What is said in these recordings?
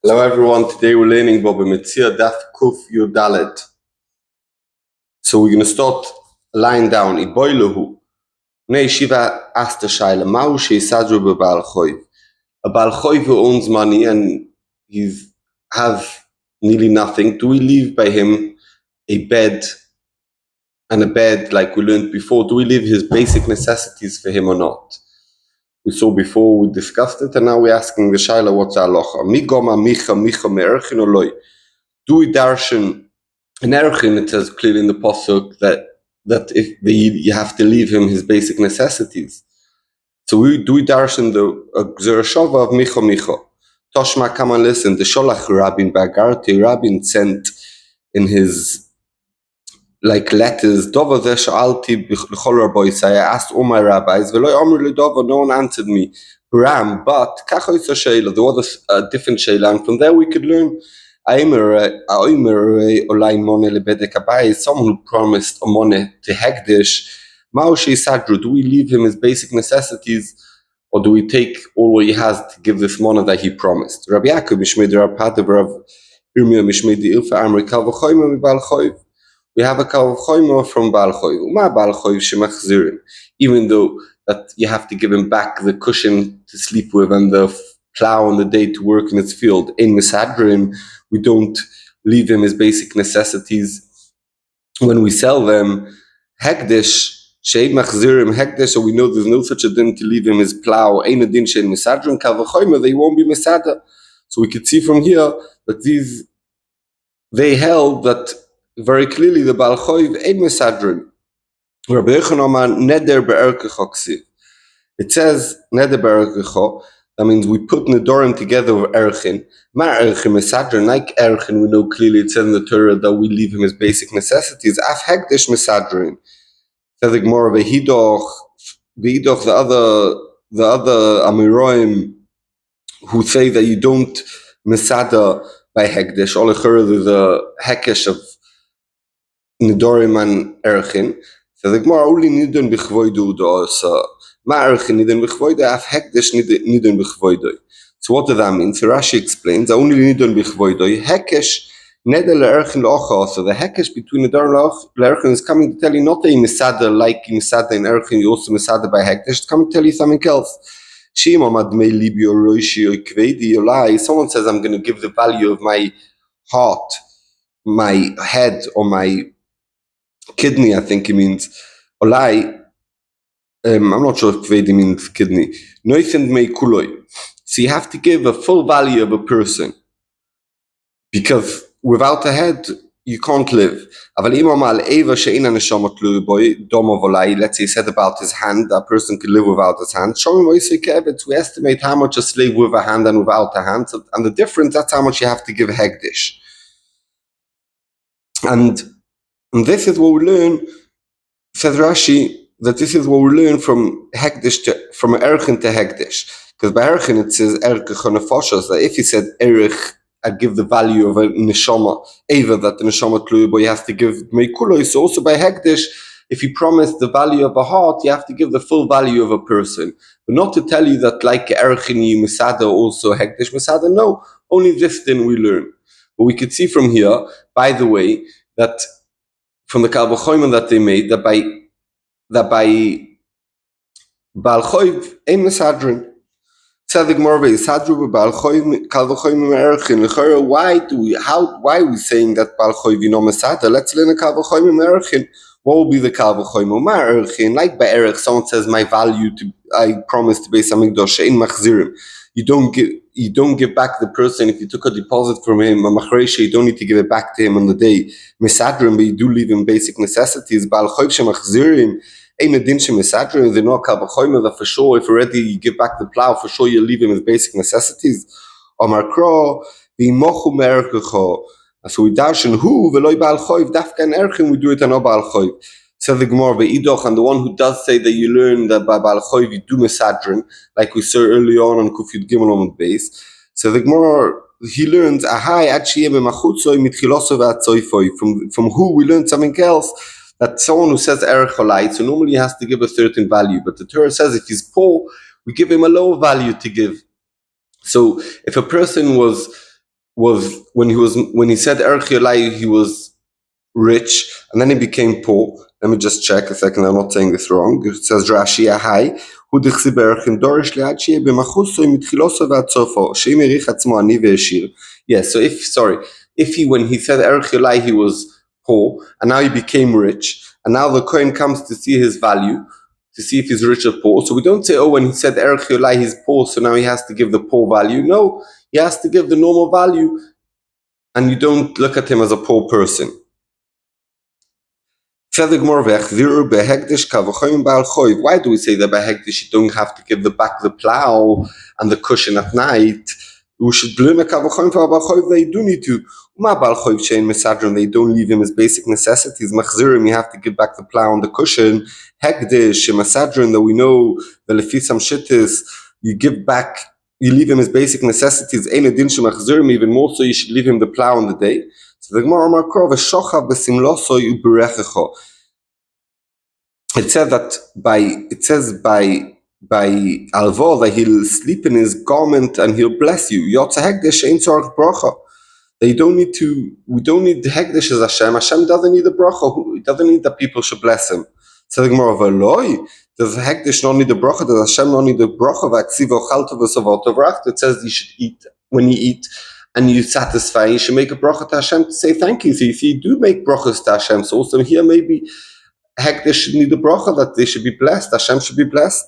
Hello everyone, today we're learning mציעא Daf Yud. So we're going to start lying down. Iboilehu. Nei Shiva asked the Shaila, Ma'u she'isadru b'Baal Choiv. A Baal Choiv who owns money and he's have nearly nothing. Do we leave by him a bed like we learned before? Do we leave his basic necessities for him or not? We saw before, we discussed it, and now we're asking the Shaila, what's the halacha? Mi goma micha me'erchin or loy? Do we darshan in Aryeh? It says clearly in the pasuk that if you have to leave him his basic necessities. So we darshan the Gzerashava of Micha. Toshma, come and listen. The Sholach Rabbin Bagarti Rabbin sent in his letters. Dova zeshalti b'chol rabbois. I asked all my rabbis. V'lo amru l'dova. No one answered me. Ram, but kachois sheila. There was a different sheila, and from there we could learn. Someone who promised a money to Hekdesh, do we leave him his basic necessities, or do we take all what he has to give this money that he promised? Rabbi Yaakov Mishmei Rav Padav Rav Yirmiyah Mishmei Ilfa Amri Kal V'choyma B'Baal Choiv. We have a Kal V'choyma from Baal Choiv. Uma Baal Choiv shemachzirin. Even though that you have to give him back the cushion to sleep with and the plow on the day to work in its field. In Misadrim, we don't leave him his basic necessities when we sell them. Hekdesh, Sheid Machzirim, Hekdesh, so we know there's no such a din to leave him his plow. Ein adin shein Misadrim, Kal V'choyma, they won't be Misada. So we could see from here that they held that very clearly the Baal Choiv ain't Misadrim. Rabbi Yochanan neder be'erkecha ksiv. It says neder be'erkecha. That means we put nedorim together with erchin. Ma erchin misadrin, like erchin, we know clearly it says in the Torah that we leave him his basic necessities. Af hekdesh misadrin. Says like more of a hidoch, the other amiroim who say that you don't misada by hekdesh. All the hekesh of nedorim and erchin. Says like more only nidon b'chvoidu da'asa. So what does that mean? So Rashi explains, only nidon b'chvoidoi, hekesh neder le'erchin lo'ocha. So the hekesh between the dar and le'erchin is coming to tell you not a misada like misada in erchin, you also misada by hekesh, it's coming to tell you something else. Someone says, I'm going to give the value of my heart, my head, or my kidney, I think it means. Olai, I'm not sure if kvedi means kidney. So you have to give a full value of a person, because without a head you can't live. Let's say he said about his hand, that person could live without his hand. We estimate how much a slave with a hand and without a hand, and the difference, that's how much you have to give hekdesh. And this is what we learn, says Rashi, that this is what we learn from hekdesh from erchin to hekdesh. Because by erchin it says erchin nefashos, that if he said erich, I'd give the value of a neshama, eva that the neshama tluy, but you have to give meikulo. So also by hekdesh, if you promise the value of a heart, you have to give the full value of a person. But not to tell you that like erchin misada also hekdesh misada. No, only this then we learn. But we could see from here, by the way, that from the Kal V'choyma that they made, that by Baal Choiv ein misadrin. Tzedek Morve Isadru b'Baal Choiv Kal V'choyma me'erchin. Why are we saying that Baal Choiv misada? Let's learn a Kal V'choyma me'erchin. What will be the Kal V'choyma me'erchin? Like by erich, someone says my value I promise to Beis Hamikdash she'ein machzirim. You don't give back the person if you took a deposit from him, a machresha, you don't need to give it back to him on the day. Misadrim, but you do leave him basic necessities. Baal Choiv shemachzirim. Ein adin shemisadrim, they know Kal V'choyma that for sure, if already you give back the plow, for sure you leave him his basic necessities. Amar Kro, v'imochu me'erkecha. So we darshan hu v'loi Baal Choiv, dafka in erchin, we do it on Baal Choiv. Says the Gemara, ve'idoch, and the one who does say that you learn that by Baal Choiv you do misadrin, like we saw early on Kuf Yud Gimel on base. So the Gemara, he learns ahai ad sheyeh b'machutzoi mitchiloso v'atzoifoi. From who we learn something else, that someone who says erech olai, so normally he has to give a certain value, but the Torah says if he's poor, we give him a lower value to give. So if a person was was when he said Aryeh, he was rich, and then he became poor. Let me just check a second. I'm not saying this wrong. It says Rashi Ahai. Yes, so if he, when he said Aryeh, he was poor, and now he became rich, and now the Kohen comes to see his value, to see if he's rich or poor. So we don't say, oh, when he said Aryeh, he's poor, so now he has to give the poor value. No, he has to give the normal value, and you don't look at him as a poor person. Why do we say that by Hekdesh you don't have to give back the plow and the cushion at night? We should learn a Kavachoim for Abachoiv, they do need to. They don't leave him his basic necessities. Machzirim, you have to give back the plow and the cushion. Hekdesh, Masadrin, that we know, the Lefisam Shittis, you give back, you leave him his basic necessities. Even more so, you should leave him the plow on the day. So the Gemara Markov, Shochav besimloso uberechecho. It says by alvo that he'll sleep in his garment and he'll bless you. Yotze hekdesh ein tzorich bracha. We don't need the hekdesh as Hashem. Hashem doesn't need the bracha. He doesn't need that people should bless him. So the Gemara V'loi, does the hekdesh not need the bracha? Does Hashem not need the bracha? V'aksiv ochalto v'savot vracht. It says you should eat when you eat and you satisfy. You should make a bracha to Hashem to say thank you. So if you do make brachas to Hashem, so also here maybe Hekdesh should need a bracha that they should be blessed. Hashem should be blessed.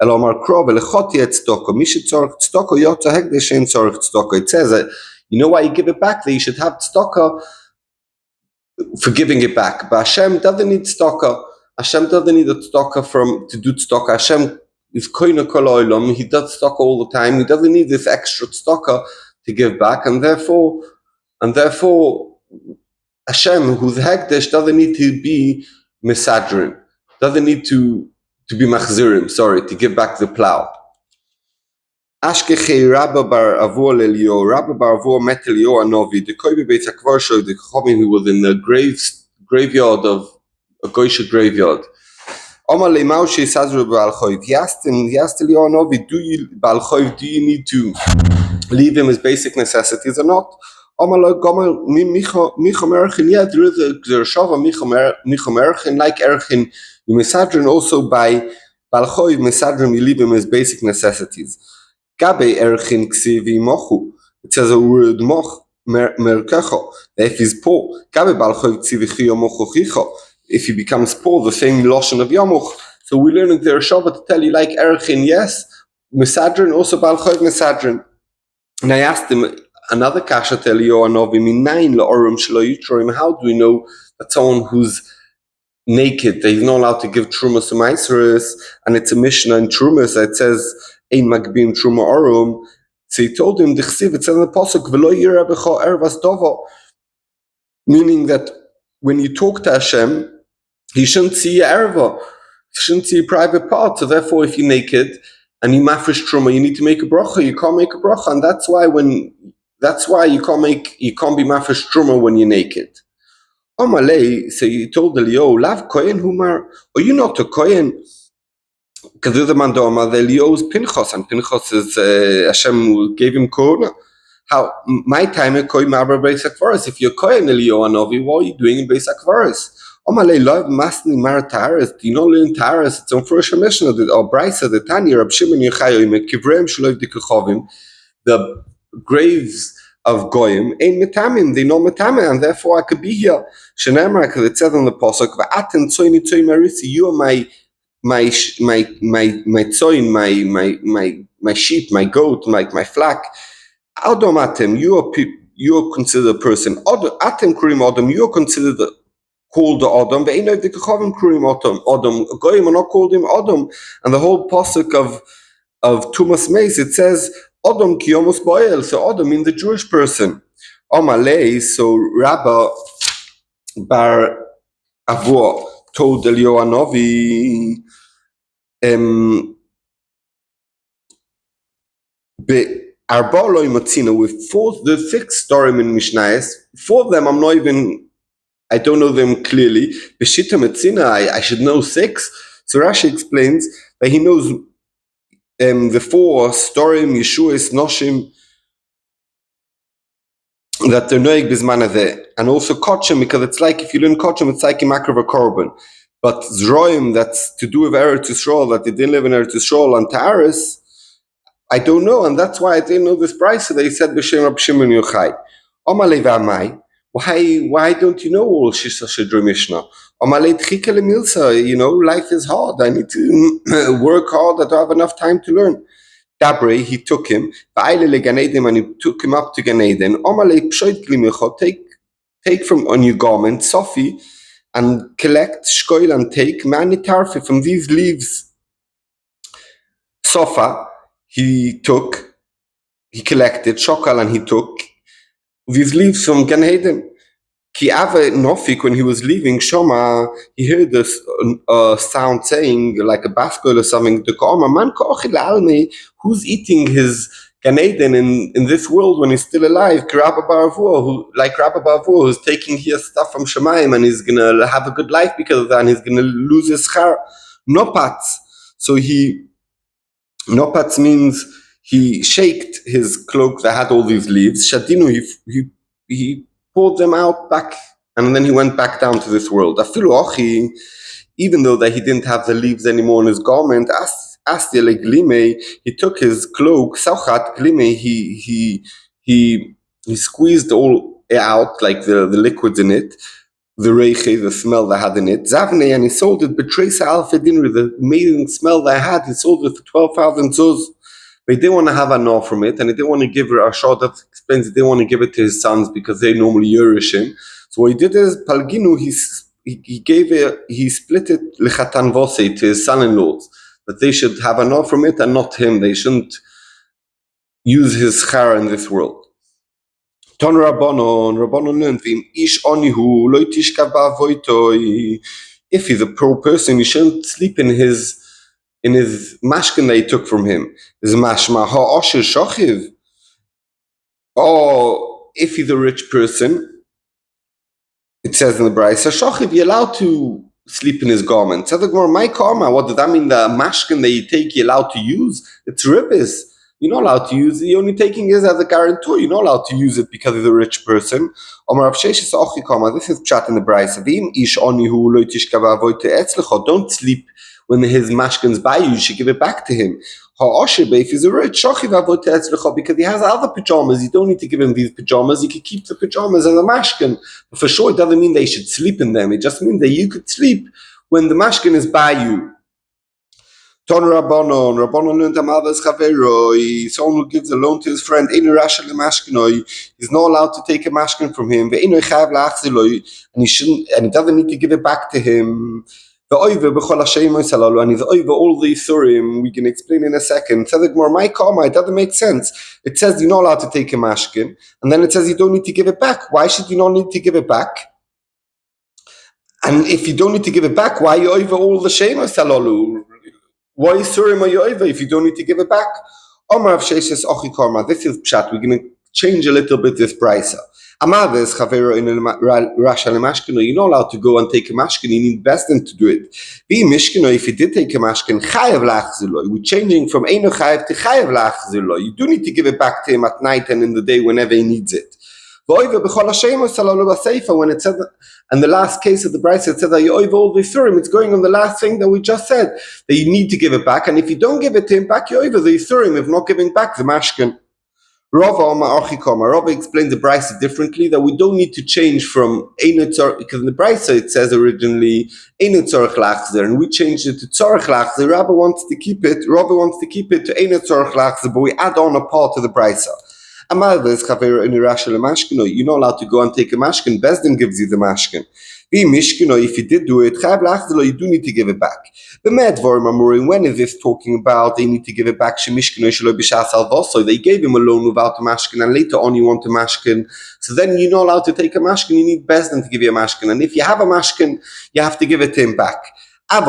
Elomar krov elechot yet tzedakah. Mi shetzorich tzedakah yotza hekdesh ein tzorich tzedakah. It says that you know why you give it back? That you should have tzedakah for giving it back. But Hashem doesn't need tzedakah. Hashem doesn't need a tzedakah to do tzedakah. Hashem is koina kol olam. He does tzedakah all the time. He doesn't need this extra tzedakah to give back, and therefore Hashem, who's hekdesh, doesn't need to be Misadrin, doesn't need to be machzirim, to give back the plow. Ashkechei Rabba bar Avur Elio, Rabba bar Avur met Elio Anovi, the Koibe Beit HaKvar, the Chachamim who was in the graveyard of a Goysha graveyard. Omar Leimau Shei Sazru Ba'al Choiv. He asked Elio Anovi, do you need to leave him his basic necessities or not? Yeah, there is a Gzershava Michomerchin, like Erchin, you Misadrin also by Balchoiv Misadrin, you leave him his basic necessities. Gabe Erchin Ksivi Mochu, it says a word Moch Merkecho, if he's poor. Gabe Balchoiv Ksivi Chio Mochu Chicho, if he becomes poor, the same Loshan of Yamuch. So we learn in Gzershava to tell you, like Erchin, yes, Misadrin, also Balchoiv Misadrin. And I asked him, another kasha to Elio Anovi minayin la'orim shelo yitroim. How do we know that someone who's naked, that he's not allowed to give trumas to meiseres, and it's a mishnah in trumas that says ein magbim truma orum. So he told him, Dichsiv, it says in the pasuk v'lo yireh b'cho ervas dovo, meaning that when you talk to Hashem, he shouldn't see your erva, he shouldn't see your private part. So therefore, if you're naked and you mafresh truma, you need to make a bracha. You can't make a bracha, and that's why you can't be mafresh truma when you're naked. Omalei, so he told Elio, Lav Kohen Humar, are you not a Kohen? Because the other man the Elio's Pinchas, and Pinchas is Hashem who gave him Korah. How my time a Kohen Maber Beis HaKvaros. If you're Kohen Elio Anovi, what are you doing in Beis HaKvaros? Omalei Lav Masni Mar Taharis. Do you not learn Taharis? It's on first Mishnah or Brisa, the Tanya Rab Shimon Yechayo Met Kivrem Shlov Dikachovim. The graves of Goyim ain't metamim, they know metamim, and therefore I could be here. Shenemar, because it says on the pasuk, "Va'aten tzoyni tzoy marisi," you are my tzoyin, my sheep, my goat, my flock. Adam atem, you are considered a person. Atem kurim adam, you are considered called the Adam. Ve'enoi dikachavim kurim adam. Goyim are not called him Adam, and the whole pasuk of Tumas Meis, it says Adam kiyomos boel, so Adam means the Jewish person. Omalei, so Rabba bar Avua told Elio Anovi, Arbaloi Matzina, with the 6 story in Mishnayos, 4 of them I don't know them clearly. Beshita Matzina, I should know 6. So Rashi explains that he knows the 4 storim, Yeshuas, Noshim, that they're noig bisman hazeh, and also kotchim, because it's like if you learn kotchim, it's like a makar of a korban. But zroim, that's to do with Eretz Yisrael, that they didn't live in Eretz Yisrael and Taharis, I don't know, and that's why I didn't know this price. So they said b'shem Rab Shimon Yochai, Omalei v'amai. Why don't you know all Shisa Shedro Mishnah? Omalei tchika lemilsa. Life is hard. I need to work hard. I don't have enough time to learn. Dabre, he took him, and he took him up to Gan Eden. Omalei pshoit glimicho, take from on your garment, Sofi, and collect shkoil and take mani tarfi from these leaves. Sofa, he collected shokal, and he took these leaves from Gan Eden. Ki ave nofik, when he was leaving Shoma, he heard this sound saying, like a basket or something, man kochil almi, who's eating his Gan Eden in this world when he's still alive? Rabba Baravua, who's taking here stuff from Shemaim, and he's gonna have a good life because of that, and he's gonna lose his schar. Nopatz. So Nopatz means he shaked his cloak that had all these leaves. Shadinu, he pulled them out back, and then he went back down to this world. Afilu ochi, even though that he didn't have the leaves anymore in his garment, Astiele glime, he took his cloak, Sauchat glime, he squeezed all out, like the liquids in it, the reiche, the smell that had in it. Zavne, and he sold it, Betresa Alfa Dinner, the amazing smell that I had, he sold it for 12,000 zuz. They didn't want to have a no from it, and they didn't want to give her a shot. That explains they didn't want to give it to his sons because they normally yurish him. So what he did is Palginu, he split it lechatán vosei to his son-in-laws, that they should have a no from it and not him. They shouldn't use his schar in this world. Ton Rabbanon learned v'im ish onihu lo tishkav ba'avoitoi. If he's a poor person, he shouldn't sleep in his mashkin that he took from him. Is mashma ha'osher shochiv. Or if he's a rich person, it says in the Brisa, shochiv, you're allowed to sleep in his garment. Says the Gemara, my karma, what does that mean? The mashkin that you take, you're allowed to use? It's ribbis. You're not allowed to use it. You're only taking it as a guarantor. You're not allowed to use it because he's a rich person. This is pshat in the Brisa. Don't sleep when his mashkins buy you should give it back to him. If he's a rich, because he has other pajamas, you don't need to give him these pajamas. You can keep the pajamas as a mashkin. But for sure, it doesn't mean they should sleep in them. It just means that you could sleep when the mashkin is by you. Ton Rabbanon learned Amadas Chaveroi. Someone who gives a loan to his friend, he's not allowed to take a mashkin from him. And he shouldn't, and he doesn't need to give it back to him. And he's over all the Isurim, we can explain in a second. It says, my karma, it doesn't make sense. It says you're not allowed to take a mashkin, and then it says you don't need to give it back. Why should you not need to give it back? And if you don't need to give it back, why are you over all the Shemus Halalu? Why Isurim are you over if you don't need to give it back? This is pshat. We're going to change a little bit this brisa. You're not allowed to go and take a mashkin. You need Besdin to do it. If you did take a mashkin, we're changing from Eino Chayav to Chayav lachzilo. You do need to give it back to him at night and in the day whenever he needs it. When it said, and the last case of the Brisa, it said that you over all the Isurim, it's going on the last thing that we just said, that you need to give it back, and if you don't give it to him back, you're over the Isurim, if not giving back the mashkin. Rava explains the Brisa differently, that we don't need to change from Eino Tzorech, because in the Brisa it says originally Eino Tzorech lachzer, and we changed it to Tzorech lachzer. Rava wants to keep it to Eino Tzorech lachzer, but we add on a part of the Brisa. You're not allowed to go and take a mashkin. Besdin gives you the mashkin. If you did do it, you do need to give it back. When is this talking about they need to give it back? They gave him a loan without a mashkin, and later on you want a mashkin. So then you're not allowed to take a mashkin. You need Besdin to give you a mashkin. And if you have a mashkin, you have to give it to him back. If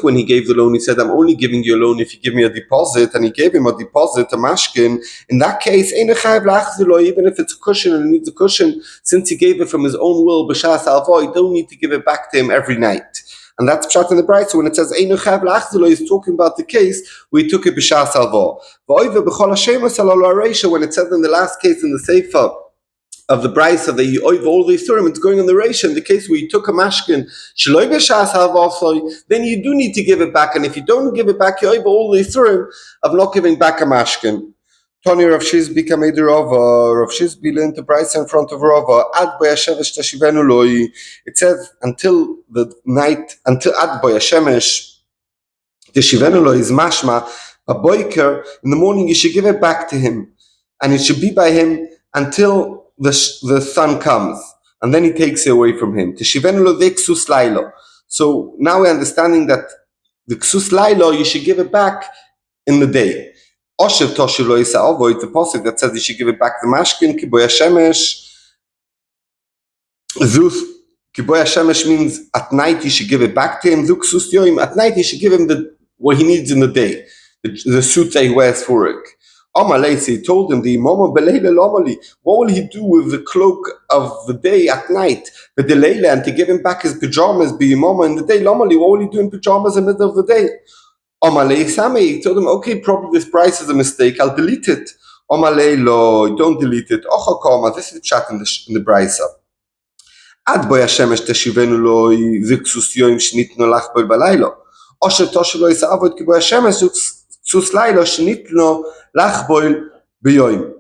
when he gave the loan, he said, I'm only giving you a loan if you give me a deposit, and he gave him a deposit, a mashkin, in that case, even if it's a cushion and he needs a cushion, since he gave it from his own will, you don't need to give it back to him every night. And that's pshat in the Brayso. So when it says Einu Chayav La'achzilo, he's talking about the case where he took it b'shas alvo. V'oiva b'chol hashemos alol ha'reisha, when it says in the last case in the Sefer of the Brayso that you oiv all the Isurim, it's going on the reisha. In the case where you took a mashkin sheloi b'shas alvo, then you do need to give it back. And if you don't give it back, you oiv all the Isurim of not giving back a mashkin. Tony Rav Shizbi kamei Rava. Rav Shizbi learned the Brayso in front of Rava. Ad boyashemesh teshivenu loi. It says until the night, until ad boyashemesh teshivenu loi is mashma. A boiker in the morning you should give it back to him, and it should be by him until the sun comes, and then he takes it away from him. Teshivenu lo de ksus lailo. So now we're understanding that the ksus lailo you should give it back in the day. Oshev toshiv lo yisa avoid, the pasuk that says you should give it back the mashkin kiboy hashemesh. Zuf kiboy hashemesh means at night you should give it back to him. Zuk sus yoim, at night you should give him what he needs in the day, the suit that he wears for work. Amalei told him the imama beleila lomali. What will he do with the cloak of the day at night? The leila, and to give him back his pajamas, be imama in the day lomali. What will he do in pajamas in the middle of the day? Amalei Samei told him, okay, probably this price is a mistake, I'll delete it. Amalei lo, don't delete it. Ochakoma, this is chat in the Brayso. Ad boy hashemesh teshivenu lo ziksus yoim shnitno lachboil balaylo. Osher toshu lo yisa avod ki boy hashemesh ziksus laylo shnitno lachboil beyoim.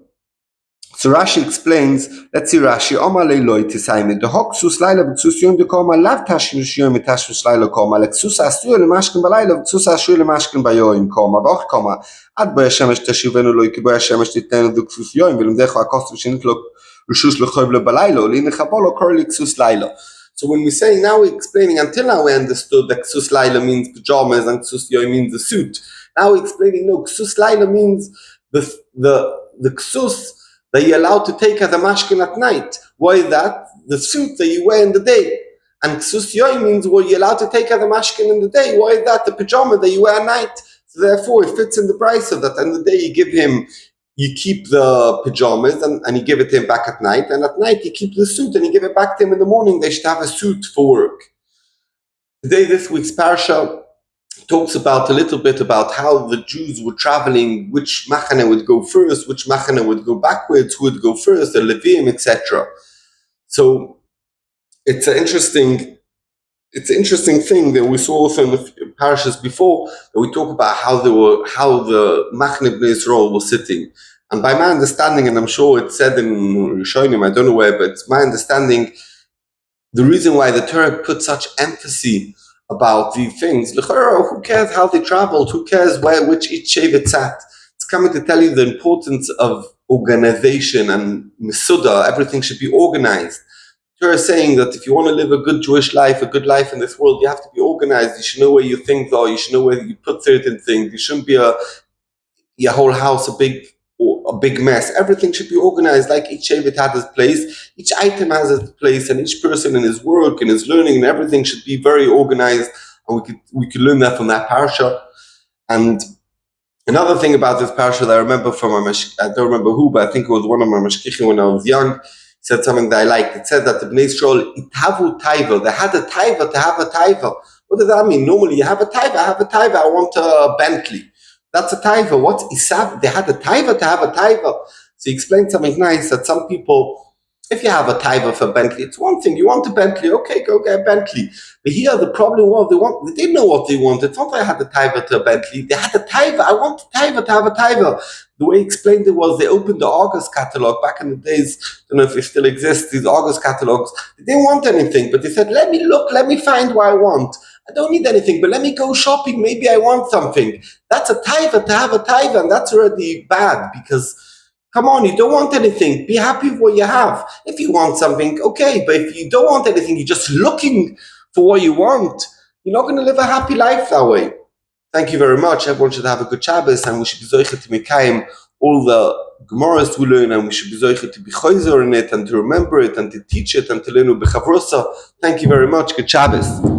So Rashi explains, let's see Rashi, Amalei lo itisaimi, the hok sus layla v'ksus yoim dekoma lav tashin yoim etashvish laylo koma, leksus asuyo lemashkin balaylo v'ksus asuyo lemashkin bayoim koma, v'och koma, ad boy hashemesh teshivenu lo ki boy hashemesh titenu v'ksus yoim, v'limdecho akostu v'shinit lo rishus lechoyv lo balaylo, l'inechabolo kor leksus laylo. So when we say, now we're explaining, until now we understood that ksus layla means pajamas and ksus yoim means the suit. Now we're explaining, no, ksus layla means the ksus that you're allowed to take as a mashkin at night. Why is that? The suit that you wear in the day. And ksus yoim means what you're allowed to take as a mashkin in the day. Why is that? The pajama that you wear at night. So therefore it fits in the Brayso that in the day you give him, you keep the pajamas and you give it to him back at night. And at night you keep the suit and you give it back to him in the morning. They should have a suit for work. Today, this week's parasha talks about a little bit about how the Jews were traveling, which machane would go first, which machane would go backwards, who would go first, the Levim, etc. So it's an interesting thing that we saw also in the parashas before, that we talk about how the machane bnei Yisrael was sitting. And by my understanding, and I'm sure it's said in Rishonim, I don't know where, but it's my understanding, the reason why the Torah put such emphasis about these things, who cares how they traveled, who cares which each shevet sat? It's coming to tell you the importance of organization and Mesuda. Everything should be organized. Torah is saying that if you want to live a good Jewish life, a good life in this world, you have to be organized. You should know where your things are. You should know where you put certain things. You shouldn't be your whole house a big mess. Everything should be organized, like each shevet had its place, each item has its place, and each person in his work and his learning and everything should be very organized. And we could learn that from that parasha. And another thing about this parasha that I remember from I don't remember who, but I think it was one of my mashkichim when I was young, said something that I liked. It said that the Bnei Yisrael itavu taiva. They had a taiva to have a taiva. What does that mean? Normally you have a taiva, I want a Bentley. That's a taiva. What's isav? They had a taiva to have a taiva. So he explained something nice, that some people, if you have a taiva for Bentley, it's one thing. You want a Bentley, okay, go get a Bentley. But here the problem was they didn't know what they wanted. It's not that I had a taiva to a Bentley. They had a taiva. I want a taiva to have a taiva. The way he explained it was they opened the August catalog back in the days. I don't know if it still exists, these August catalogs. They didn't want anything, but they said, let me look, let me find what I want. I don't need anything, but let me go shopping. Maybe I want something. That's a taiva to have a taiva, and that's already bad because, come on, you don't want anything. Be happy with what you have. If you want something, okay, but if you don't want anything, you're just looking for what you want, you're not going to live a happy life that way. Thank you very much. Everyone should have a good Shabbos, and we should be zoichet to mekayim all the Gemaras we learn, and we should be zoichet to be choizer in it, and to remember it, and to teach it, and to learn bechavrosa. Thank you very much. Good Shabbos.